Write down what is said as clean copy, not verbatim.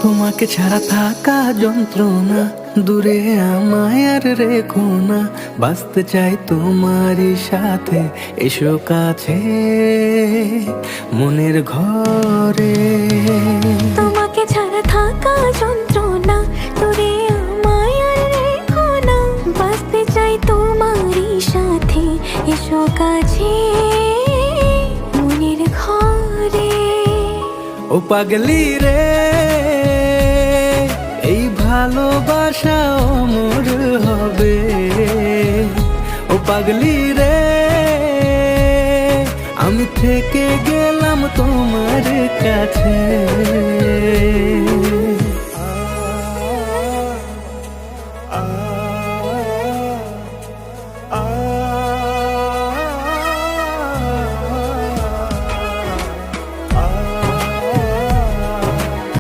তোমাকে ছাড়া থাকা যন্ত্রণা, দূরে আমায় আর রেখো না। বাঁচতে চাই তোমারই সাথে, এসো কাছে মনের ঘরে। তোমাকে ছাড়া থাকা যন্ত্রণা, দূরে আমায় আর রেখো না। বাঁচতে চাই তোমারই সাথে, এসো কাছে মনের ঘরে। ও পাগলি রে, এই ভালোবাসা অমর হবে। ও পাগলি রে, আমি থেকে গেলাম তোমার কাছে।